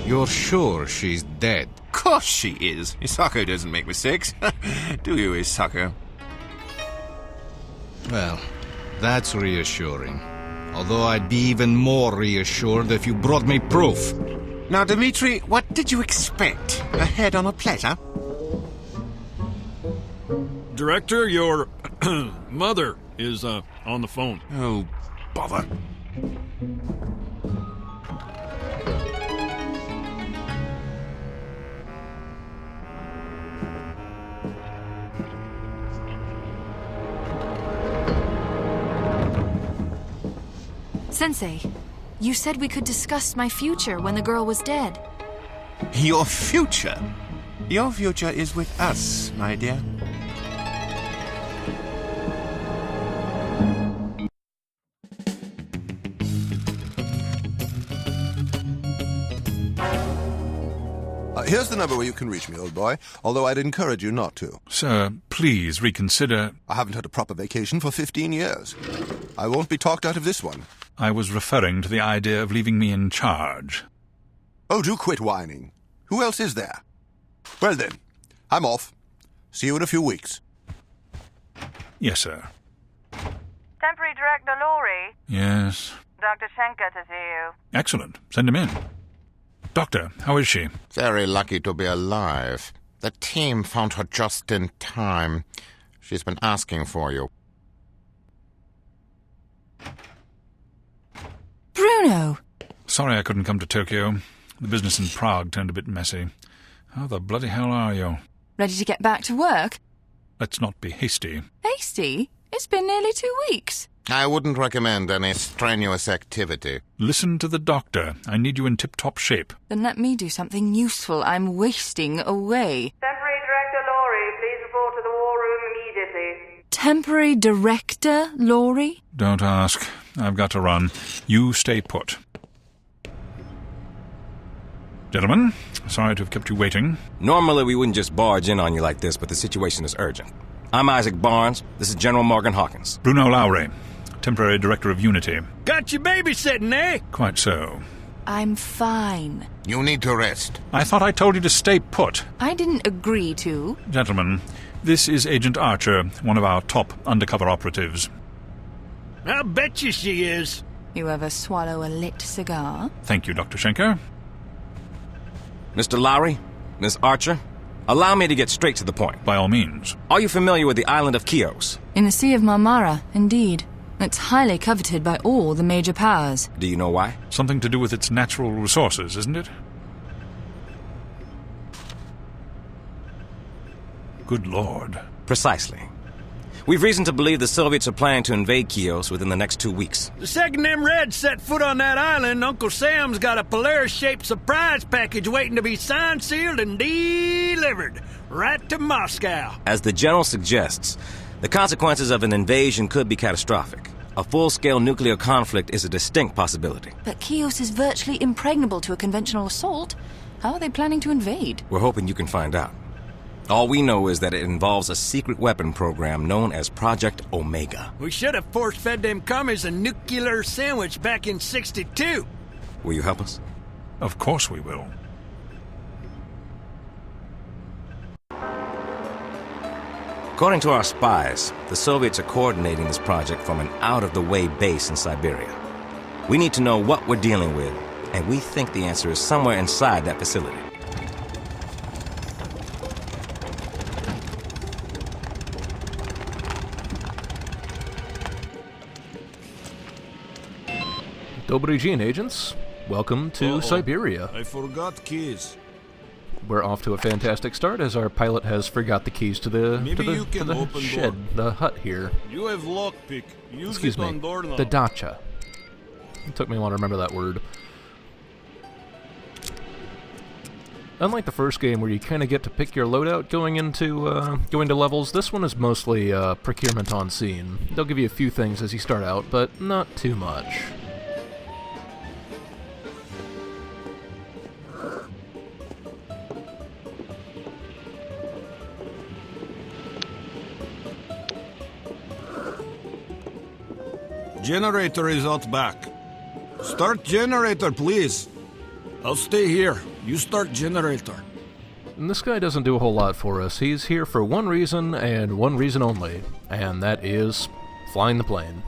You're sure she's dead? Of course she is. Isako doesn't make mistakes. Do you, Isako? Well, that's reassuring. Although I'd be even more reassured if you brought me proof. Now, Dmitri, what did you expect? A head on a platter? Director, your mother is on the phone. Oh, bother. Sensei, you said we could discuss my future when the girl was dead. Your future? Your future is with us, my dear. Here's the number where you can reach me, old boy, although I'd encourage you not to. Sir, please reconsider. I haven't had a proper vacation for 15 years. I won't be talked out of this one. I was referring to the idea of leaving me in charge. Oh, do quit whining. Who else is there? Well then, I'm off. See you in a few weeks. Yes, sir. Temporary Director Laurie. Yes. Dr. Schenker to see you. Excellent. Send him in. Doctor, how is she? Very lucky to be alive. The team found her just in time. She's been asking for you. Bruno! Sorry I couldn't come to Tokyo. The business in Prague turned a bit messy. How the bloody hell are you? Ready to get back to work? Let's not be hasty. Hasty? It's been nearly 2 weeks. I wouldn't recommend any strenuous activity. Listen to the doctor. I need you in tip-top shape. Then let me do something useful. I'm wasting away. Temporary Director Laurie, please report to the war room immediately. Temporary Director Laurie? Don't ask. I've got to run. You stay put. Gentlemen, sorry to have kept you waiting. Normally we wouldn't just barge in on you like this, but the situation is urgent. I'm Isaac Barnes. This is General Morgan Hawkins. Bruno Lowry, Temporary Director of Unity. Got you babysitting, eh? Quite so. I'm fine. You need to rest. I thought I told you to stay put. I didn't agree to. Gentlemen, this is Agent Archer, one of our top undercover operatives. I'll bet you she is. You ever swallow a lit cigar? Thank you, Dr. Schenker. Mr. Lowry, Miss Archer, allow me to get straight to the point. By all means. Are you familiar with the island of Chios? In the Sea of Marmara, indeed. It's highly coveted by all the major powers. Do you know why? Something to do with its natural resources, isn't it? Good Lord. Precisely. We've reason to believe the Soviets are planning to invade Chios within the next 2 weeks. The second them Reds set foot on that island, Uncle Sam's got a Polaris-shaped surprise package waiting to be signed, sealed, and delivered right to Moscow. As the General suggests, the consequences of an invasion could be catastrophic. A full-scale nuclear conflict is a distinct possibility. But Chios is virtually impregnable to a conventional assault. How are they planning to invade? We're hoping you can find out. All we know is that it involves a secret weapon program known as Project Omega. We should have force-fed them commies a nuclear sandwich back in '62. Will you help us? Of course we will. According to our spies, the Soviets are coordinating this project from an out-of-the-way base in Siberia. We need to know what we're dealing with, and we think the answer is somewhere inside that facility. Dobry dzień, agents. Welcome to Siberia. I forgot keys. We're off to a fantastic start as our pilot has forgot the keys to the shed, the hut here. You have lockpick. Use Excuse it me, on door now. the dacha. It took me a while to remember that word. Unlike the first game where you kind of get to pick your loadout going into levels, this one is mostly procurement on scene. They'll give you a few things as you start out, but not too much. Generator is out back. Start generator, please. I'll stay here. You start generator. And this guy doesn't do a whole lot for us. He's here for one reason and one reason only, and that is flying the plane.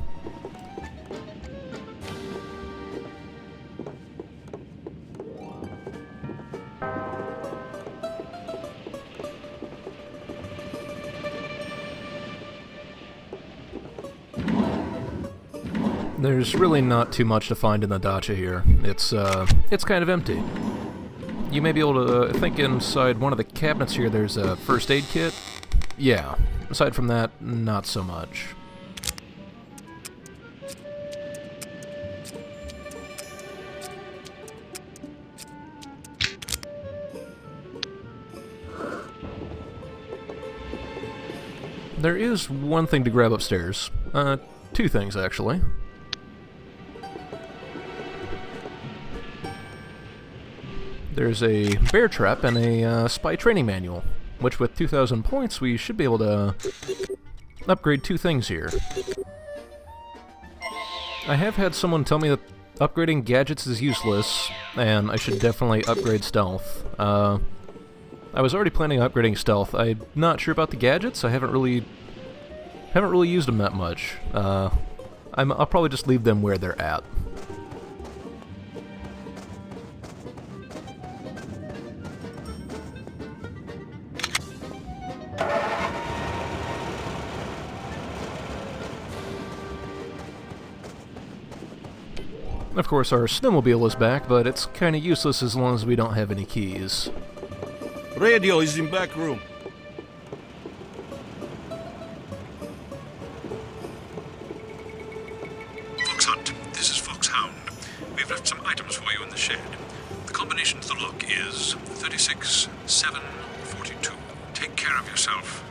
There's really not too much to find in the dacha here. It's kind of empty. You may be able to think inside one of the cabinets here there's a first aid kit. Yeah, aside from that, not so much. There is one thing to grab upstairs. Two things, actually. There's a bear trap and a spy training manual, which with 2,000 points we should be able to upgrade two things here. I have had someone tell me that upgrading gadgets is useless, and I should definitely upgrade stealth. I was already planning on upgrading stealth. I'm not sure about the gadgets. I haven't really used them that much. I'll probably just leave them where they're at. Of course, our snowmobile is back, but it's kind of useless as long as we don't have any keys. Radio is in back room. Fox Hunt, this is Fox Hound. We've left some items for you in the shed. The combination to the look is 36, 7, 42. Take care of yourself.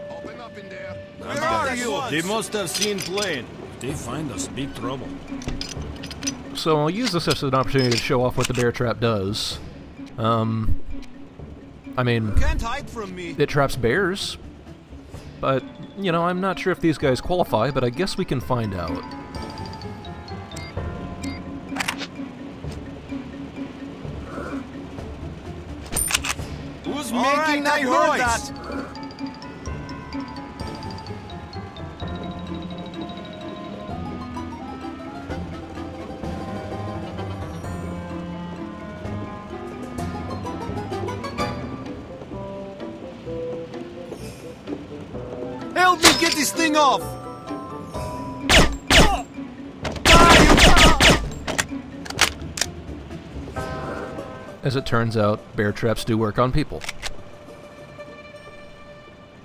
Open up in there. Where are you? They must have seen plane. If they find us, big trouble. So I'll use this as an opportunity to show off what the bear trap does. I mean, Can't hide from me. it traps bears. But, you know, I'm not sure if these guys qualify, but I guess we can find out. Who's making that noise? Help me get this thing off! As it turns out, bear traps do work on people.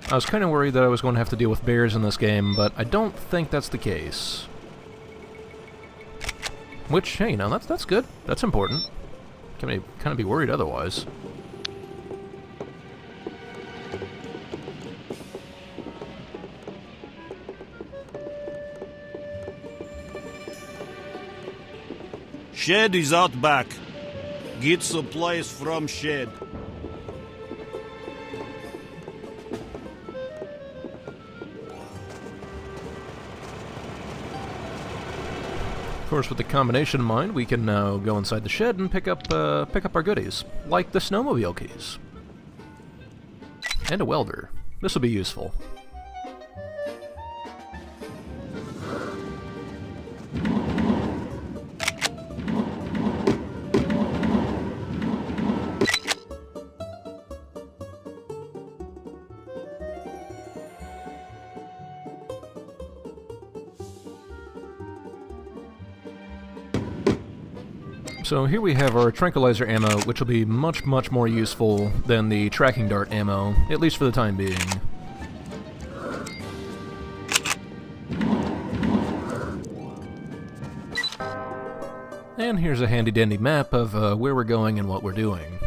I was kind of worried that I was going to have to deal with bears in this game, but I don't think that's the case. Which, hey, you know, that's good. That's important. Can kind of be worried otherwise. Shed is out back. Get supplies from shed. Of course, with the combination in mind, we can now go inside the shed and pick up our goodies, like the snowmobile keys. And a welder. This will be useful. So here we have our tranquilizer ammo, which will be much, much more useful than the tracking dart ammo, at least for the time being. And here's a handy-dandy map of where we're going and what we're doing.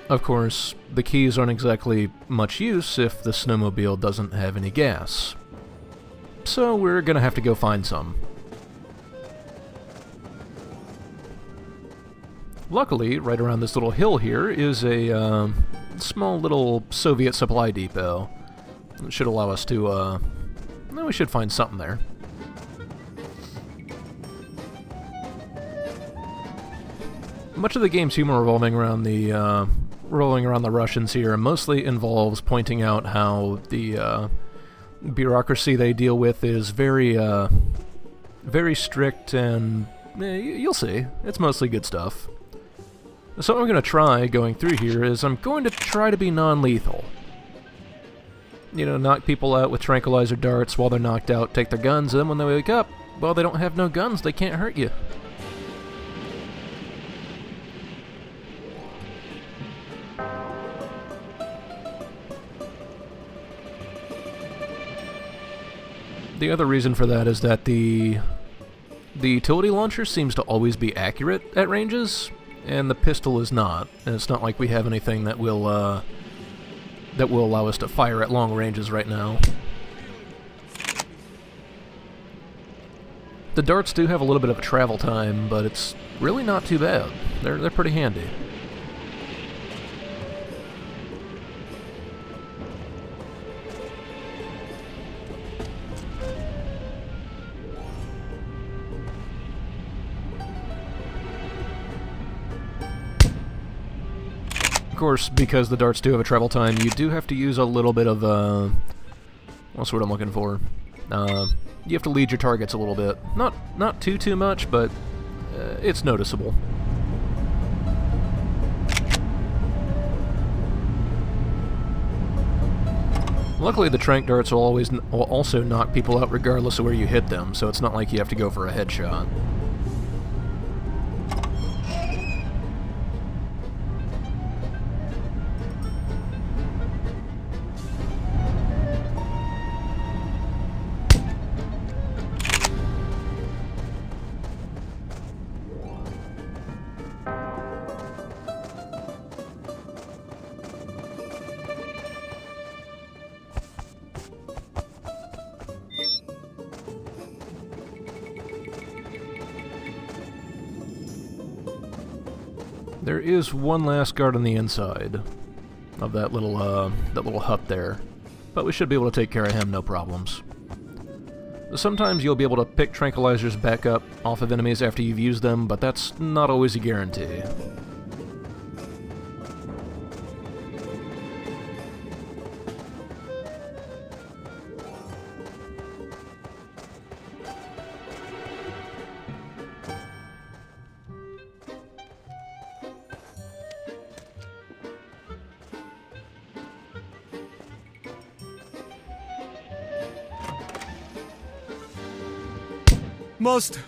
Of course, the keys aren't exactly much use if the snowmobile doesn't have any gas. so we're gonna have to go find some. Luckily, right around this little hill here is a small little Soviet supply depot. It should allow us to, we should find something there. Much of the game's humor revolving around the Russians here mostly involves pointing out how the bureaucracy they deal with is very strict, and you'll see. It's mostly good stuff. So what I'm going to try going through here is I'm going to try to be non-lethal. You know, knock people out with tranquilizer darts while they're knocked out, take their guns, and then when they wake up, well, they don't have no guns, they can't hurt you. The other reason for that is that the utility launcher seems to always be accurate at ranges, and the pistol is not. And it's not like we have anything that will allow us to fire at long ranges right now. The darts do have a little bit of a travel time, but it's really not too bad. They're pretty handy. Of course, because the darts do have a travel time, you do have to use a little bit of, what's what I'm looking for? You have to lead your targets a little bit. Not too much, but it's noticeable. Luckily, the tranq darts will also knock people out regardless of where you hit them, so it's not like you have to go for a headshot. There is one last guard on the inside of that little hut there, but we should be able to take care of him, no problems. Sometimes you'll be able to pick tranquilizers back up off of enemies after you've used them, but that's not always a guarantee. Must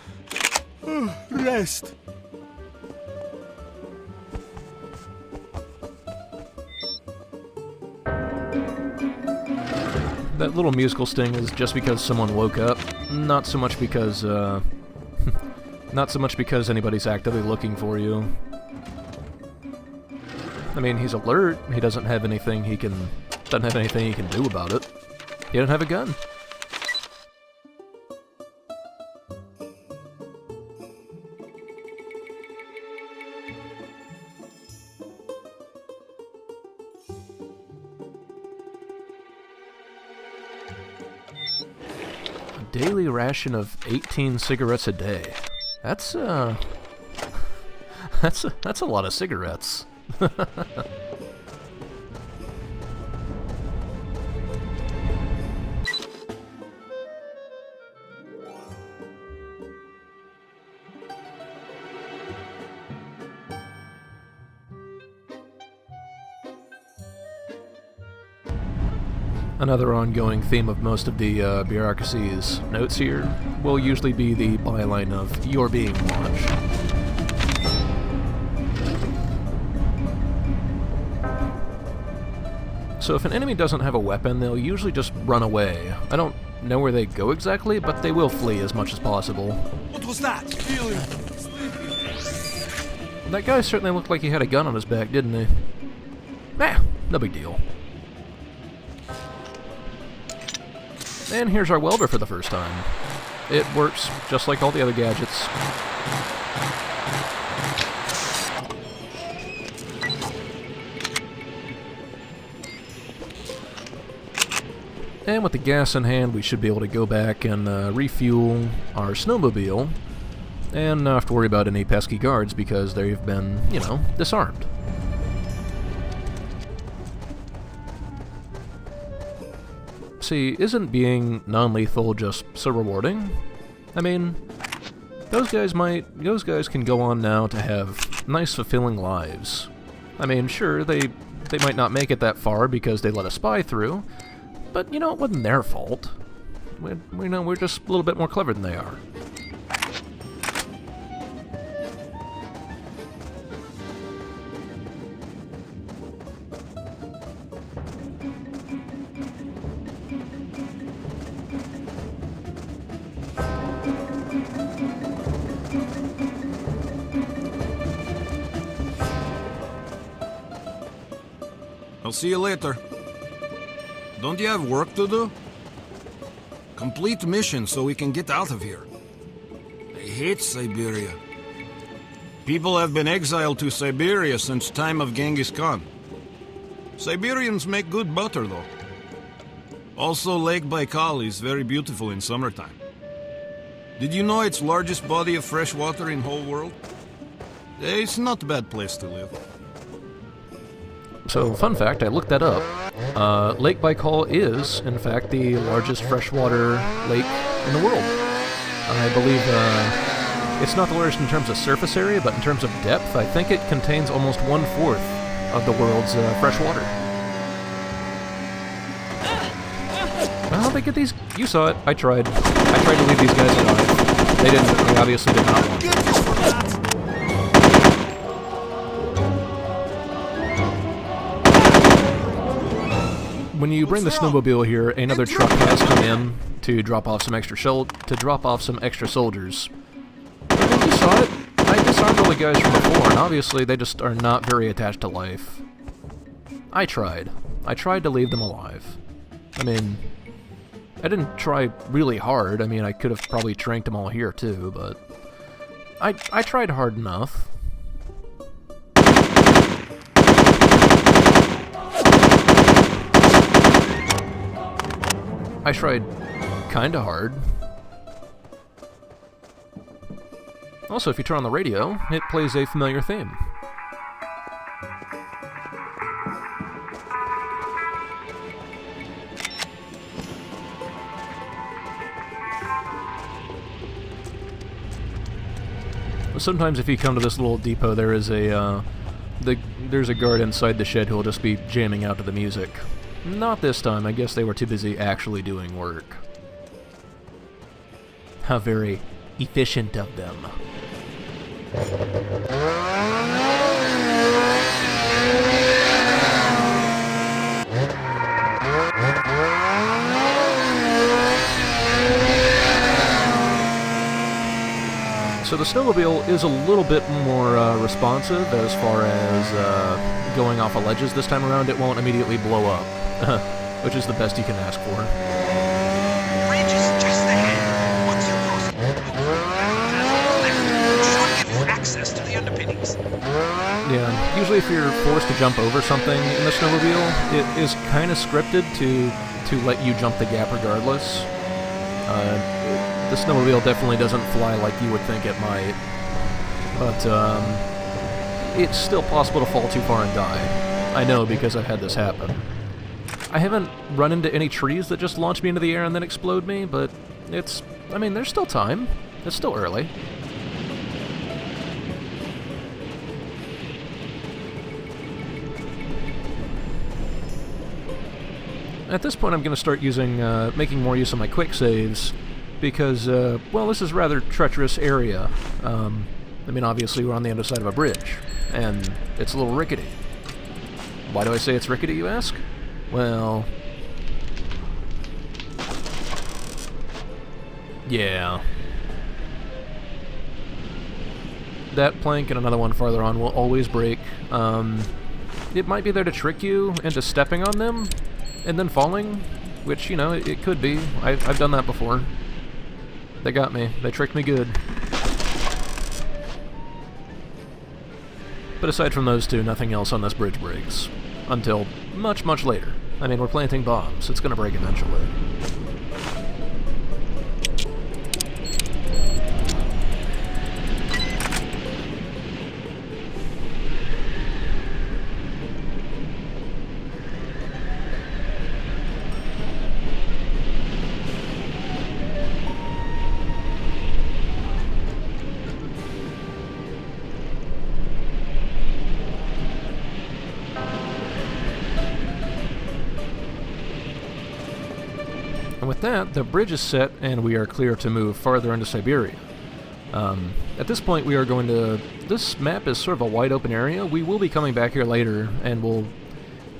rest. That little musical sting is just because someone woke up, not so much because anybody's actively looking for you. I mean, he's alert. He doesn't have anything he can do about it. He doesn't have a gun. Daily ration of 18 cigarettes a day. That's a lot of cigarettes. Another ongoing theme of most of the bureaucracy's notes here will usually be the byline of "You're being watched." So if an enemy doesn't have a weapon, they'll usually just run away. I don't know where they go exactly, but they will flee as much as possible. What was that? That guy certainly looked like he had a gun on his back, didn't he? Nah, no big deal. And here's our welder for the first time. It works just like all the other gadgets. And with the gas in hand, we should be able to go back and refuel our snowmobile and not have to worry about any pesky guards because they've been, you know, disarmed. See, isn't being non-lethal just so rewarding? I mean, those guys can go on now to have nice, fulfilling lives. I mean, sure, they might not make it that far because they let a spy through, but, you know, it wasn't their fault. We're just a little bit more clever than they are. I'll see you later. Don't you have work to do? Complete mission so we can get out of here. I hate Siberia. People have been exiled to Siberia since time of Genghis Khan. Siberians make good butter, though. Also, Lake Baikal is very beautiful in summertime. Did you know it's largest body of fresh water in whole world? It's not a bad place to live. So, fun fact, I looked that up. Lake Baikal is, in fact, the largest freshwater lake in the world. I believe it's not the largest in terms of surface area, but in terms of depth, I think it contains almost 1/4 of the world's fresh water. Well, they get these... You saw it. I tried. I tried to leave these guys alive. They didn't. They obviously did not want to. When you bring the snowmobile here, another truck has come in to drop off some extra soldiers. And you saw it. I disarmed all the guys from before, and obviously they just are not very attached to life. I tried. I tried to leave them alive. I mean, I didn't try really hard. I mean, I could have probably tranked them all here too, but I tried hard enough. I tried kinda hard. Also, if you turn on the radio, it plays a familiar theme. Sometimes if you come to this little depot, there is there's a guard inside the shed who will just be jamming out to the music. Not this time. I guess they were too busy actually doing work. How very efficient of them. So the snowmobile is a little bit more responsive as far as going off of ledges this time around. It won't immediately blow up, which is the best you can ask for. Bridge is just ahead. Once you cross it, should give you access to the underpinnings. Yeah, usually if you're forced to jump over something in the snowmobile, it is kind of scripted to let you jump the gap regardless. The snowmobile definitely doesn't fly like you would think it might, but it's still possible to fall too far and die. I know because I've had this happen. I haven't run into any trees that just launch me into the air and then explode me, but I mean, there's still time. It's still early. At this point, I'm going to start making more use of my quick saves, because, well, this is a rather treacherous area. I mean, obviously we're on the underside of a bridge, and it's a little rickety. Why do I say it's rickety, you ask? Well... yeah. That plank and another one farther on will always break. It might be there to trick you into stepping on them, and then falling, Which, you know, it could be. I've done that before. They got me. They tricked me good. But aside from those two, nothing else on this bridge breaks. Until much, much later. I mean, we're planting bombs. It's gonna break eventually. And with that, the bridge is set, and we are clear to move farther into Siberia. At this point, we are going to... This map is sort of a wide open area. We will be coming back here later, and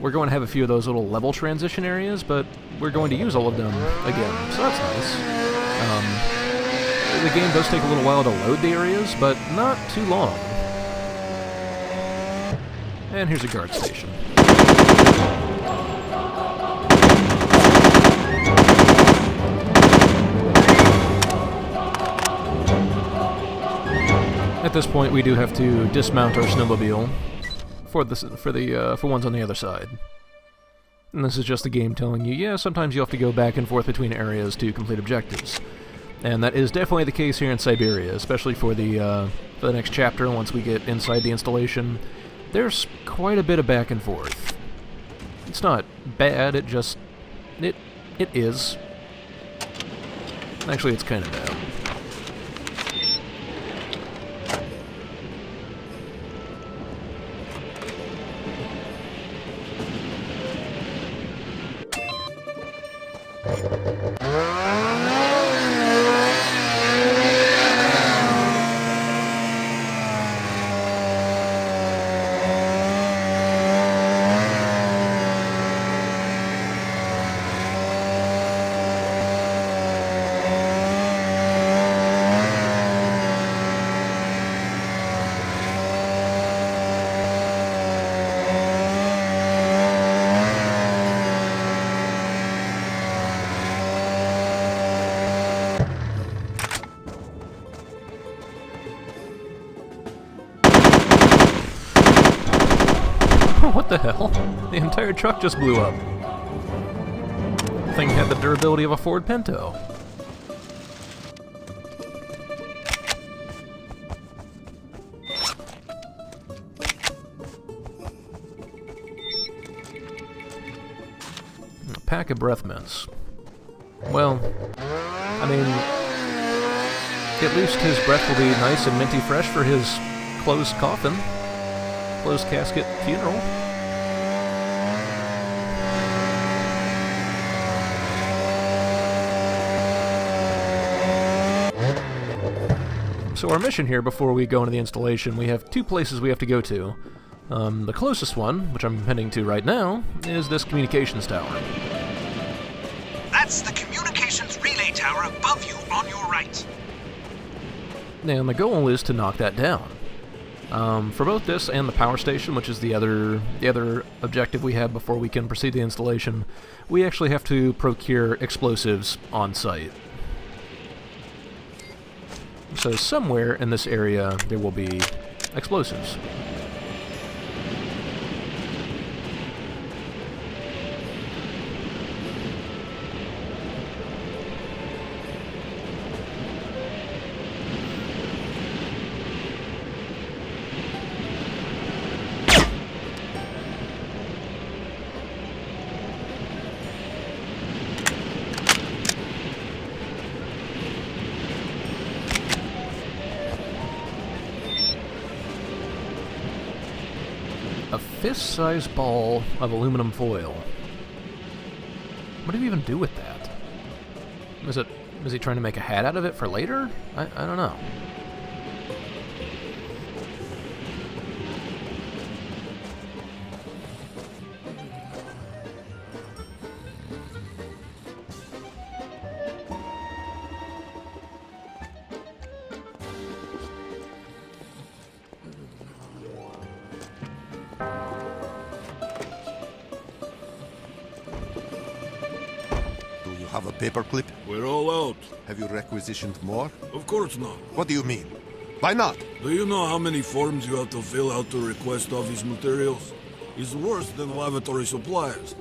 we're going to have a few of those little level transition areas, but we're going to use all of them again, so that's nice. The game does take a little while to load the areas, but not too long. And here's a guard station. At this point, we do have to dismount our snowmobile for ones on the other side. And this is just the game telling you, yeah, sometimes you have to go back and forth between areas to complete objectives. And that is definitely the case here in Siberia, especially for the next chapter. Once we get inside the installation, there's quite a bit of back and forth. It's not bad, it is. Actually, it's kind of bad. What the hell? The entire truck just blew up. The thing had the durability of a Ford Pinto. A pack of breath mints. Well, I mean, at least his breath will be nice and minty fresh for his closed coffin. Closed casket funeral. So our mission here, before we go into the installation, we have two places we have to go to. The closest one, which I'm heading to right now, is this communications tower. That's the communications relay tower above you on your right. And the goal is to knock that down. For both this and the power station, which is the other objective we have before we can proceed the installation, we actually have to procure explosives on site. So somewhere in this area there will be explosives. A fist-sized ball of aluminum foil. What do you even do with that? Is he trying to make a hat out of it for later? I don't know. have a paperclip? We're all out. Have you requisitioned more? Of course not. What do you mean? Why not? Do you know how many forms you have to fill out to request office materials? It's worse than lavatory supplies.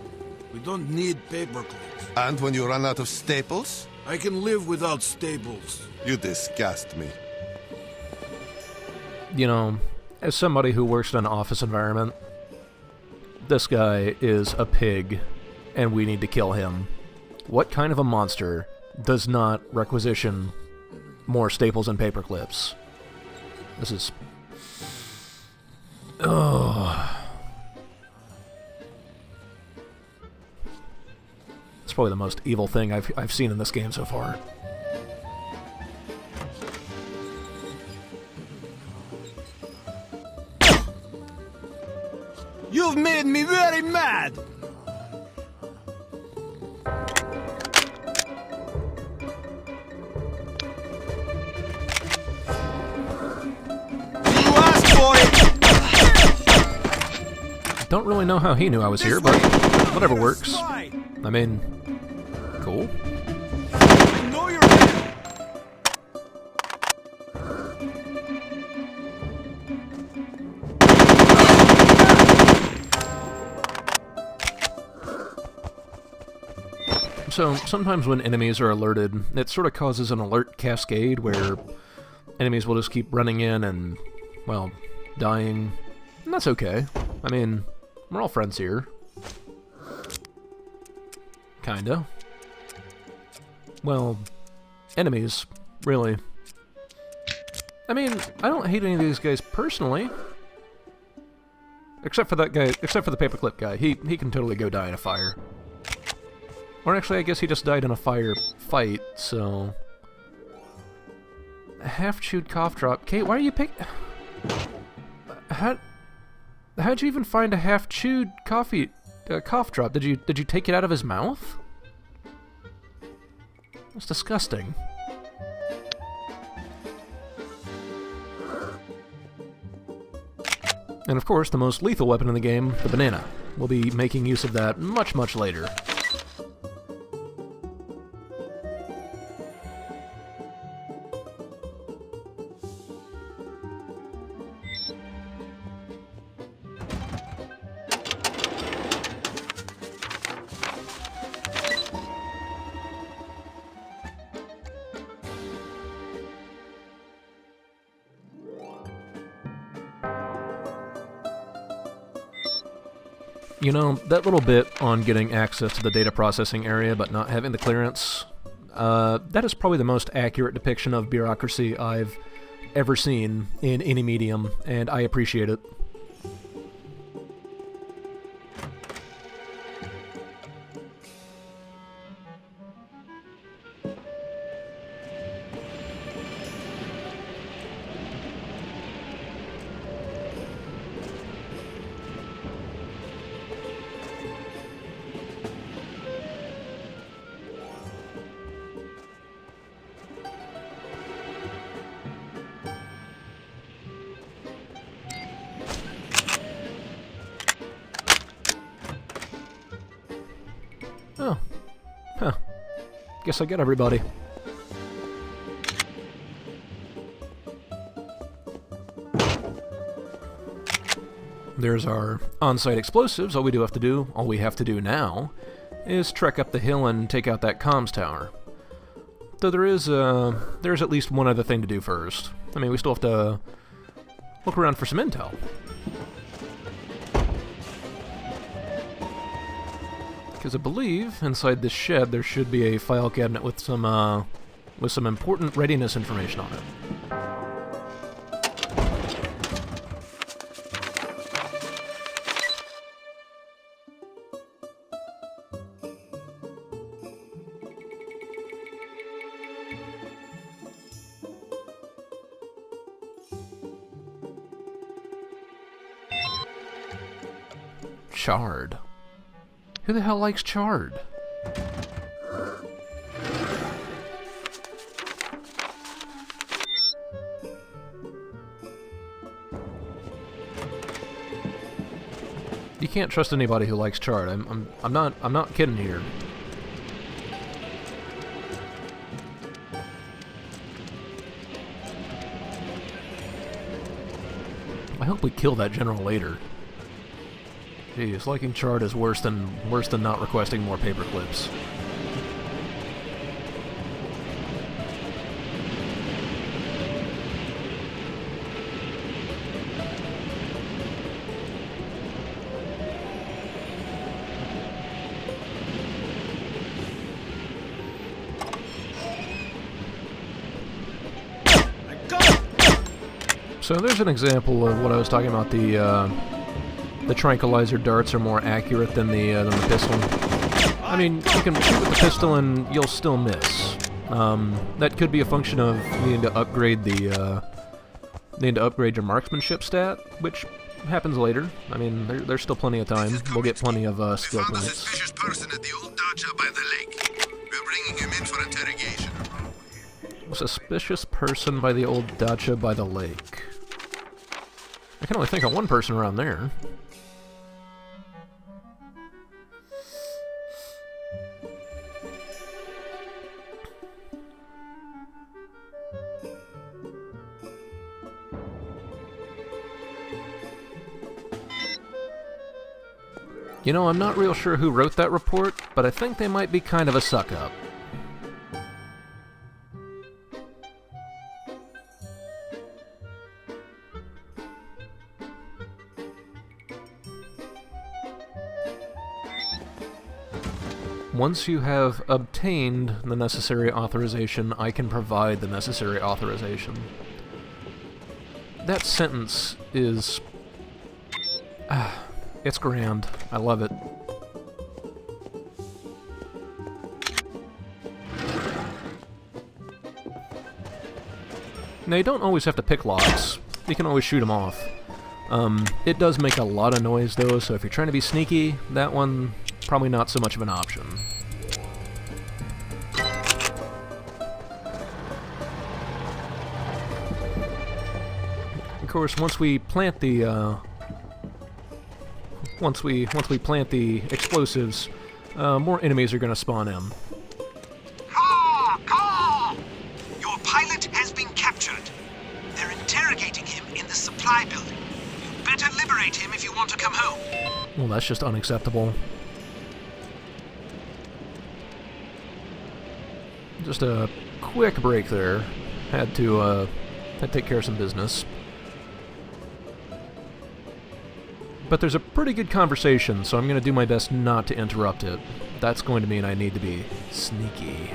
We don't need paperclips. And when you run out of staples? I can live without staples. You disgust me. You know, as somebody who works in an office environment, this guy is a pig, and we need to kill him. What kind of a monster does not requisition more staples and paper clips? This is... Oh. It's probably the most evil thing I've seen in this game so far. You've made me very mad! You asked for it! Don't really know how he knew I was here, but whatever works. I mean, cool. I know you're here! So, sometimes when enemies are alerted, it sort of causes an alert cascade where enemies will just keep running in and, well, dying. And that's okay. I mean, we're all friends here. Kinda. Well, enemies, really. I mean, I don't hate any of these guys personally. Except for that guy, except for the paperclip guy. He can totally go die in a fire. Or actually, I guess he just died in a fire fight, so... A half-chewed cough drop. Kate, why are you How'd you even find a half-chewed cough drop? Did you take it out of his mouth? That's disgusting. And of course, the most lethal weapon in the game, the banana. We'll be making use of that much, much later. You know, that little bit on getting access to the data processing area but not having the clearance, that is probably the most accurate depiction of bureaucracy I've ever seen in any medium, and I appreciate it. Oh. Huh. Guess I got everybody. There's our on-site explosives. All we have to do now, is trek up the hill and take out that comms tower. Though there's at least one other thing to do first. I mean, we still have to look around for some intel. Because I believe inside this shed there should be a file cabinet with some important readiness information on it. H.A.R.M. Who the hell likes H.A.R.M? You can't trust anybody who likes H.A.R.M. I'm not kidding here. hope we kill that general later. Jeez, liking H.A.R.M is worse than not requesting more paper clips. So there's an example of what I was talking about. The tranquilizer darts are more accurate than the pistol. I mean, you can shoot with the pistol and you'll still miss. That could be a function of needing to upgrade your marksmanship stat, which happens later. I mean, there's still plenty of time. We'll get plenty of skill points. We found a suspicious person at the old dacha by the lake. We're bringing him in for interrogation. Suspicious person by the old dacha by the lake. I can only think of one person around there. You know, I'm not real sure who wrote that report, but I think they might be kind of a suck-up. Once you have obtained the necessary authorization, I can provide the necessary authorization. That sentence is... it's grand. I love it. Now, you don't always have to pick locks. You can always shoot them off. It does make a lot of noise, though, so if you're trying to be sneaky, that one... probably not so much of an option. Of course, once we plant the explosives, more enemies are going to spawn in. Caw! Your pilot has been captured. They're interrogating him in the supply building. You better liberate him if you want to come home. Well, that's just unacceptable. Just a quick break there. Had to take care of some business. But there's a pretty good conversation, so I'm going to do my best not to interrupt it. That's going to mean I need to be sneaky.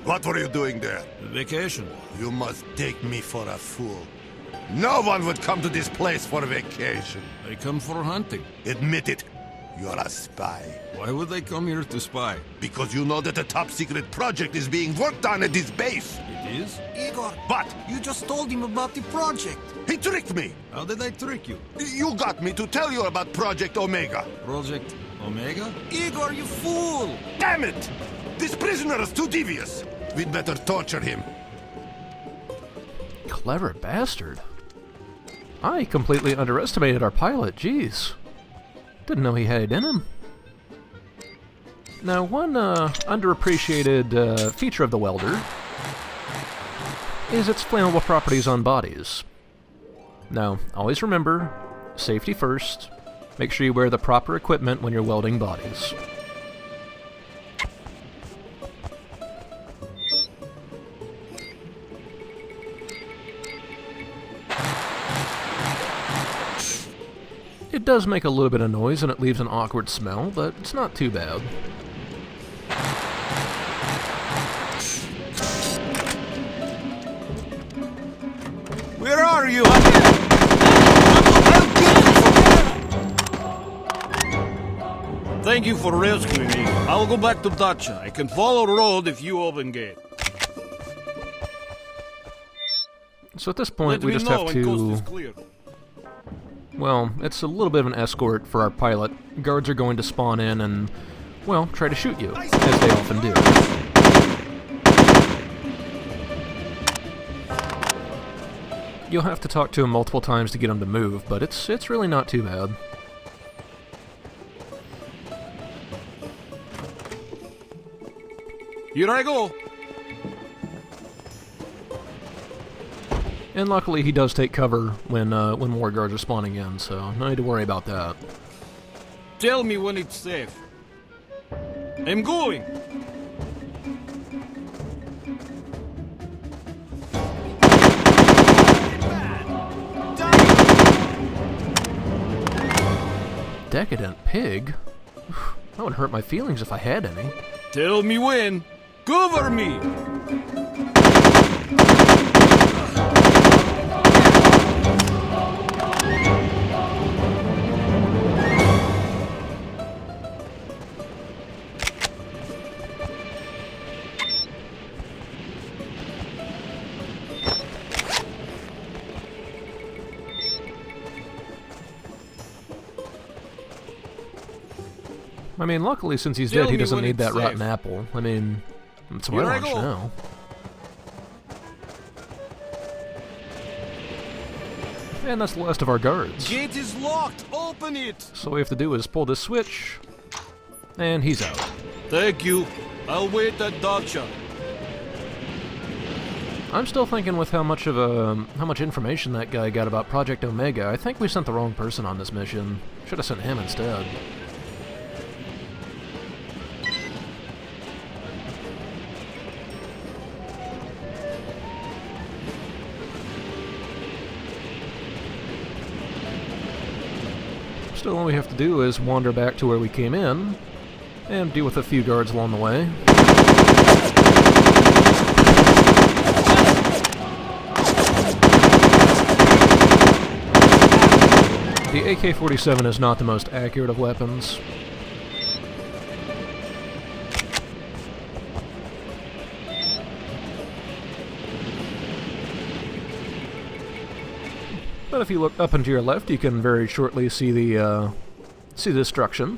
What were you doing there? Vacation. You must take me for a fool. No one would come to this place for vacation. I come for hunting. Admit it. You're a spy. Why would they come here to spy? Because you know that a top-secret project is being worked on at this base. It is? Igor, But you just told him about the project. he tricked me. How did I trick you? You got me to tell you about Project Omega. Project Omega? Igor, you fool! Damn it! This prisoner is too devious. We'd better torture him. Clever bastard. I completely underestimated our pilot, jeez. Didn't know he had it in him. Now, one underappreciated feature of the welder is its flammable properties on bodies. Now, always remember, safety first. Make sure you wear the proper equipment when you're welding bodies. It does make a little bit of noise and it leaves an awkward smell, but it's not too bad. Where are you? Thank you for rescuing me. I'll go back to Dacha. I can follow the road if you open gate. So at this point, we just have to... Well, it's a little bit of an escort for our pilot. Guards are going to spawn in and, well, try to shoot you, as they often do. You'll have to talk to him multiple times to get him to move, but it's really not too bad. Here I go. And luckily, he does take cover when more guards are spawning in, so no need to worry about that. Tell me when it's safe. I'm going. Decadent pig? That would hurt my feelings if I had any. Tell me when. Cover me! I mean, luckily, since he's dead, he doesn't need that rotten apple. I mean, that's what I want to know. And that's the last of our guards. Gate is locked. Open it. So all we have to do is pull this switch, and he's out. Thank you. I'll wait at Dacha. I'm still thinking with how much information that guy got about Project Omega. I think we sent the wrong person on this mission. Should have sent him instead. Still, all we have to do is wander back to where we came in, and deal with a few guards along the way. The AK-47 is not the most accurate of weapons. But if you look up and to your left, you can very shortly see the destruction.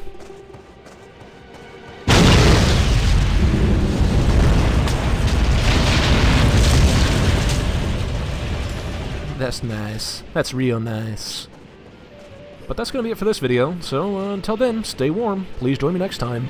That's nice. That's real nice. But that's going to be it for this video, so until then, stay warm. Please join me next time.